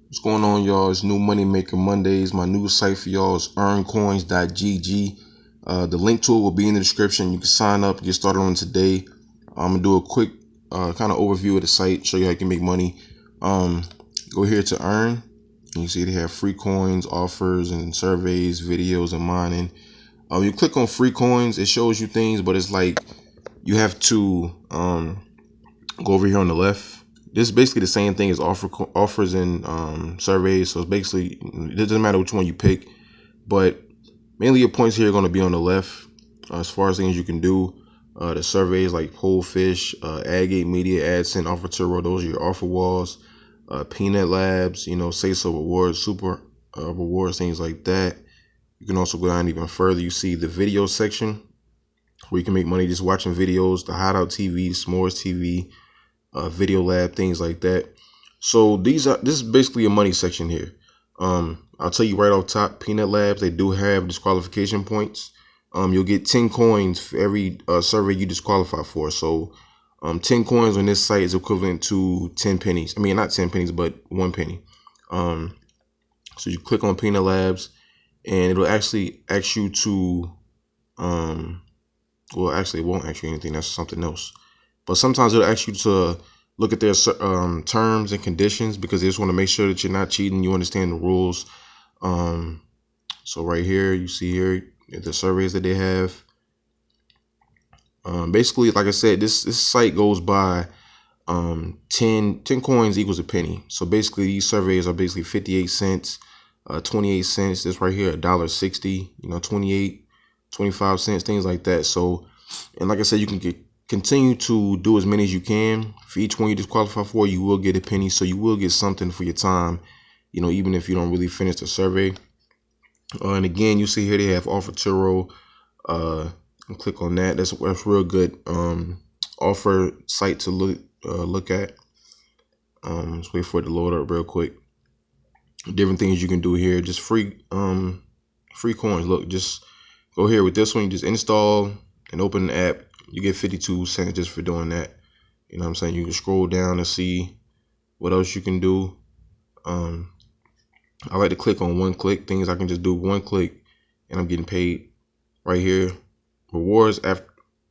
What's going on, y'all? It's New Money Maker Mondays. My new site for y'all is earncoins.gg. The link to it will be in the description. You can sign up, get started on today. I'm gonna do a quick kind of overview of the site, show you how you can make money. Go here to earn. And you see they have free coins, offers, and surveys, videos, and mining. You click on free coins, it shows you things, but it's like you have to go over here on the left. This is basically the same thing as offers and surveys. So it's basically, it doesn't matter which one you pick, but mainly your points here are going to be on the left. As far as things you can do, the surveys like Pollfish, AdGate Media, AdSense, Offer Turbo, those are your offer walls. Peanut Labs, Say So Rewards, Super Rewards, things like that. You can also go down even further. You see the video section where you can make money just watching videos, the Hideout TV, S'mores TV, Video Lab, things like that. So this is basically a money section here. I'll tell you right off top, Peanut Labs, they do have disqualification points. You'll get 10 coins for every survey you disqualify for. So 10 coins on this site is equivalent to 10 pennies. I mean, not 10 pennies, but 1 penny. So you click on Peanut Labs and it'll actually ask you to, well, actually it won't ask you anything. That's something else. But sometimes it'll ask you to look at their terms and conditions because they just want to make sure that you're not cheating. You understand the rules. So right here, you see here the surveys that they have. Basically, like I said, this site goes by 10 coins equals a penny. So basically, these surveys are basically 58 cents, 28 cents. This right here, $1.60. 28, 25 cents, things like that. So, and like I said, you can continue to do as many as you can. For each one you disqualify for, you will get a penny. So you will get something for your time, even if you don't really finish the survey. And again, you see here they have Offer Turo. And click on that. That's real good offer site to look at. Let's wait for it to load up real quick. Different things you can do here. Just free coins. Look, just go here with this one. You just install and open the app. You get 52 cents just for doing that. You know what I'm saying? You can scroll down and see what else you can do. I like to click on one click. Things I can just do one click and I'm getting paid right here. Rewards after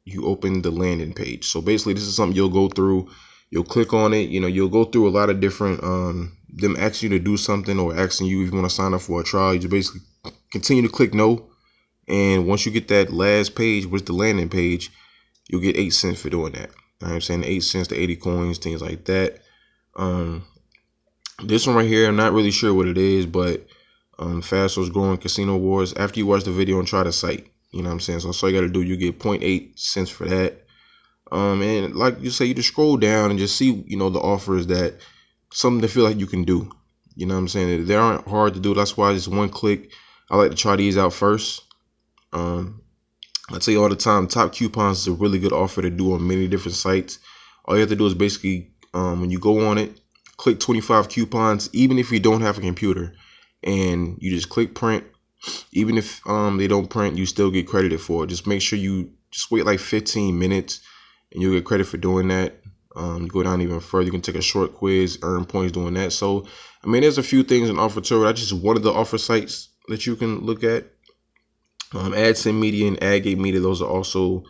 you open the landing page. So basically this is something you'll go through. You'll click on it. You'll go through a lot of different them asking you to do something or asking you if you want to sign up for a trial. You just basically continue to click no. And once you get that last page, which is the landing page, you'll get 8 cents for doing that. I'm saying 8 cents to 80 coins, things like that. This one right here, I'm not really sure what it is, but Fastest Growing Casino Wars. After you watch the video and try the site, you know what I'm saying? So that's all you got to do. You get 0.8 cents for that. And like you say, you just scroll down and just see, the offers that something to feel like you can do. You know what I'm saying? They aren't hard to do. That's why just one click. I like to try these out first. I tell you all the time, Top Coupons is a really good offer to do on many different sites. All you have to do is basically, when you go on it, click 25 coupons, even if you don't have a computer, and you just click print. Even if they don't print, you still get credited for it. Just make sure you just wait like 15 minutes and you'll get credit for doing that. You go down even further, you can take a short quiz, earn points doing that. So, I mean, there's a few things in Offer Turo. That's just one of the offer sites that you can look at. AdSense Media and AdGate Media, those are also,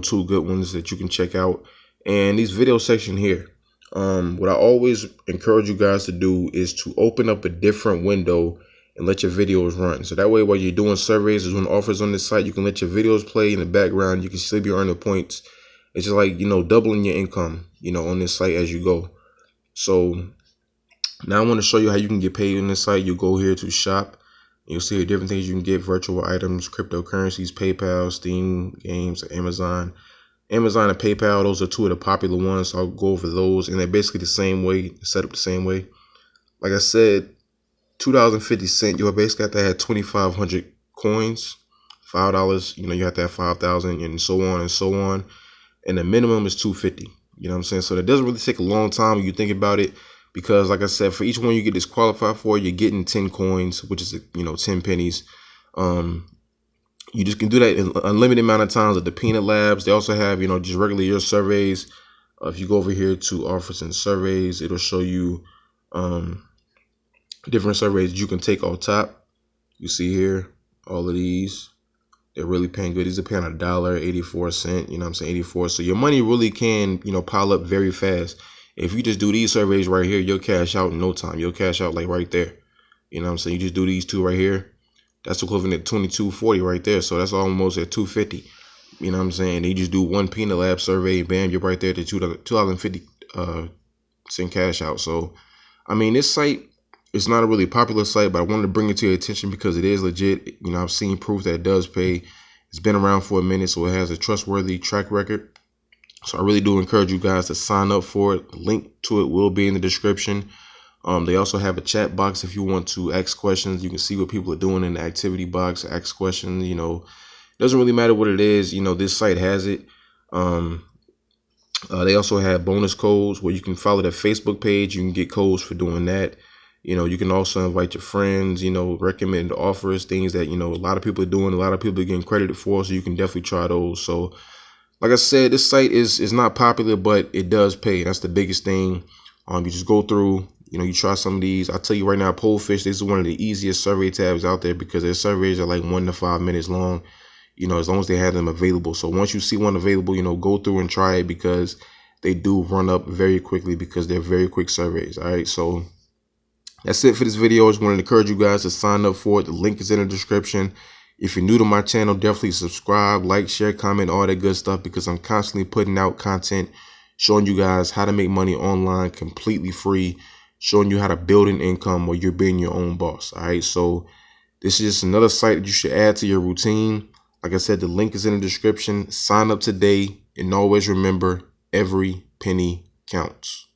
two good ones that you can check out. And these video section here, what I always encourage you guys to do is to open up a different window and let your videos run. So that way, while you're doing surveys or doing offers on this site, you can let your videos play in the background. You can still be earning points. It's just like, doubling your income, on this site as you go. So now I want to show you how you can get paid on this site. You go here to shop. You'll see different things you can get: virtual items, cryptocurrencies, PayPal, Steam games, Amazon. Amazon and PayPal, those are two of the popular ones. So I'll go over those, and they're basically the same way, set up the same way. Like I said, $2.50. You'll basically have to have 2,500 coins. $5, you have to have 5,000, and so on and so on. And the minimum is $2.50. You know what I'm saying? So that doesn't really take a long time when you think about it. Because like I said, for each one you get disqualified for, you're getting 10 coins, which is, 10 pennies. You just can do that in an unlimited amount of times at the Peanut Labs. They also have, just regular year surveys. If you go over here to offers and surveys, it'll show you different surveys you can take off top. You see here, all of these, they're really paying good. These are paying $1.84. You know what I'm saying? 84. So your money really can, you know, pile up very fast. If you just do these surveys right here, you'll cash out in no time. You'll cash out like right there. You know what I'm saying? You just do these two right here. That's equivalent to $22.40 right there. So that's almost at $2.50. You know what I'm saying? And you just do one Peanut Lab survey, bam, you're right there to $2.50 cash out. So, I mean, this site, it's not a really popular site, but I wanted to bring it to your attention because it is legit. You know, I've seen proof that it does pay. It's been around for a minute, so it has a trustworthy track record. So I really do encourage you guys to sign up for it. The link to it will be in the description. They also have a chat box if you want to ask questions. You can see what people are doing in the activity box, ask questions. You know, it doesn't really matter what it is. You know, this site has it. They also have bonus codes where you can follow their Facebook page. You can get codes for doing that. You know, you can also invite your friends, you know, recommend offers, things that, you know, a lot of people are doing, a lot of people are getting credited for. So you can definitely try those. So like I said, this site is not popular, but it does pay. That's the biggest thing. You just go through, you know, you try some of these. I'll tell you right now, Pollfish, this is one of the easiest survey tabs out there because their surveys are like 1 to 5 minutes long, you know, as long as they have them available. So once you see one available, you know, go through and try it because they do run up very quickly because they're very quick surveys. All right. So that's it for this video. I just want to encourage you guys to sign up for it. The link is in the description. If you're new to my channel, definitely subscribe, like, share, comment, all that good stuff because I'm constantly putting out content showing you guys how to make money online completely free, showing you how to build an income while you're being your own boss. All right. So this is just another site that you should add to your routine. Like I said, the link is in the description. Sign up today and always remember, every penny counts.